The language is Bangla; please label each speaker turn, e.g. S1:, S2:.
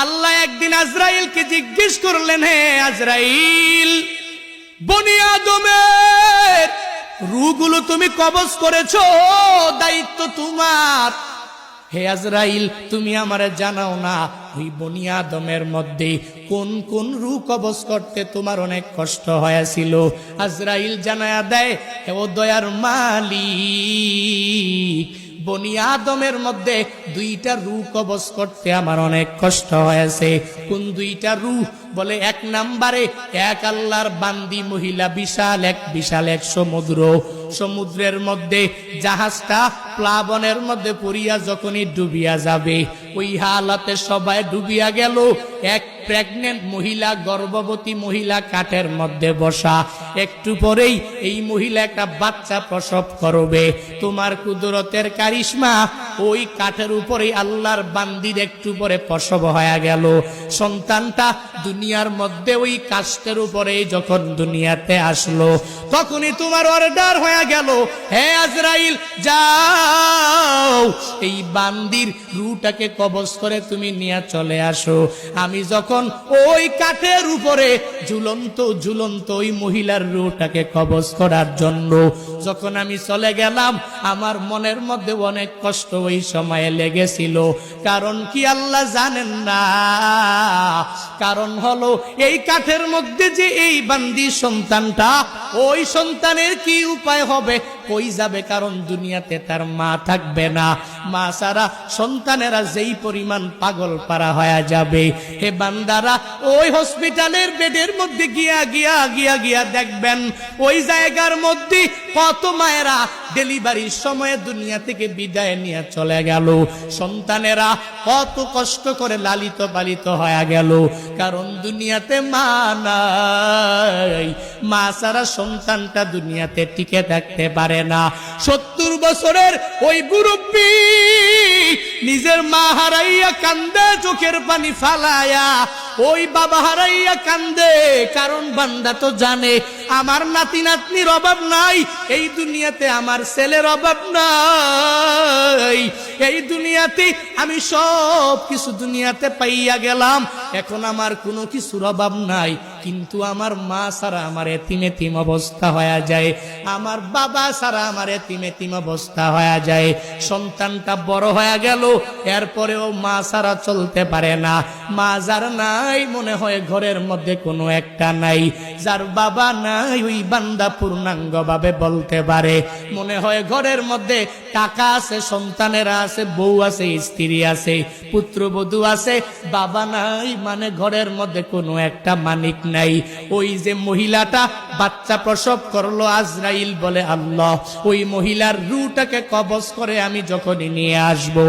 S1: আল্লাহ একদিন আজরাইলকে জিজ্ঞেস করলেন, হে আজরাইল, বনি আদমের রূহগুলো তুমি কবজ করেছো, দায়িত্ব তোমার। হে আজরাইল, তুমি আমারে জানাও না ওই বনি আদমের মধ্যে কোন কোন রূহ কবজ করতে তোমার অনেক কষ্ট হয়েছিল? আজরাইল জানায়া দেয়, হে ও দয়ার মালিক, বনি আদমের মধ্যে দুইটা রূহ কবজ করতে আমার অনেক কষ্ট হয়েছে। কোন দুইটা রূহ? বলে এক নাম্বারে এক আল্লাহর বান্দি মহিলা, বিশাল এক সমুদ্রের মধ্যে জাহাজটা প্লাবনের মধ্যে পড়িয়া যখনই ডুবিয়া যাবে, ওই হালাতে সবাই ডুবিয়া গেল। এক প্রেগনেন্ট মহিলা, গর্ভবতী মহিলা কাঠের মধ্যে বসা, একটু পরেই এই মহিলা একটা বাচ্চা প্রসব করবে। তোমার কুদরতের কারিশমা, ওই কাঠের উপরে আল্লাহর বান্দির একটু পরে প্রসব হয়ে গেল। সন্তানটা দুনিয়ার মধ্যে ওই কাষ্ঠের উপরে যখন দুনিয়াতে আসলো, তখনই তোমার অর্ডার হয়ে গেল, হে আজরাইল, যাও এই বান্দির রূহটাকে কবজ করে তুমি নিয়ে চলে আসো। আমি যখন ওই কাঠের উপরে ঝুলন্ত ওই মহিলার রূহটাকে কবজ করার জন্য যখন আমি চলে গেলাম, আমার মনের মধ্যে অনেক কষ্ট ওই সময়ে লেগেছিল। কারণ কি আল্লাহ জানেন না? কারণ হলো এই কাঠের মধ্যে যে এই বান্দি সন্তানটা, ওই সন্তানের কি উপায় হবে, কই যাবে? কারণ দুনিয়াতে তার মা থাকবে না। মা ছাড়া সন্তানেরা যেই পরিমাণ পাগল পারা হয়ে যাবে, হে বান্দারা, ওই হসপিটালের বেডের মধ্যে গিয়া দেখবেন, ওই জায়গার মধ্যে কত মায়েরা ডেলিভারির সময় দুনিয়া থেকে বিদায় নিয়ে চলে গেল। সন্তানেরা কত কষ্ট করে লালিত পালিত হয়ে গেল, কারণ দুনিয়াতে মা নাই। মা ছাড়া সন্তানটা দুনিয়াতে টিকে থাকতে পারে না। 70 বছরের ওই মুরব্বী নিজের মা হারাইয়া কান্দে, চোখের পানি ফালায়া, ওই বাবা হারাইয়া কান্দে। কারণ বান্দা তো জানে আমার নাতি নাতনির অভাব নাই, এই দুনিয়াতে আমার ছেলের অভাব নাই, এই দুনিয়াতে আমি সব কিছু দুনিয়াতে পাইয়া গেলাম, এখন আমার কোনো কিছুর অভাব নাই। কিন্তু আমার মা ছাড়া আমার এতিম অবস্থা হয়ে যায়, আমার বাবা ছাড়া আমার এতিম অবস্থা হয়ে যায়। সন্তানটা বড় হয়ে গেল, এরপরেও মা ছাড়া চলতে পারে না। মা যার নাই, মনে হয় ঘরের মধ্যে কোনো একটা নাই। যার বাবা নাই, ওই বান্দা পূর্ণাঙ্গ ভাবে বলতে পারে, মনে হয় ঘরের মধ্যে টাকা আছে, সন্তানেরা আছে, বউ আছে, স্ত্রী আছে, পুত্রবধূ আছে, বাবা নাই, মানে ঘরের মধ্যে কোনো একটা মানিক নাই। ওই যে মহিলাটা বাচ্চা প্রসব করলো, আজরাইল বলে, আল্লাহ, ওই মহিলার রূহটাকে কবজ করে আমি যখনই নিয়ে আসবো,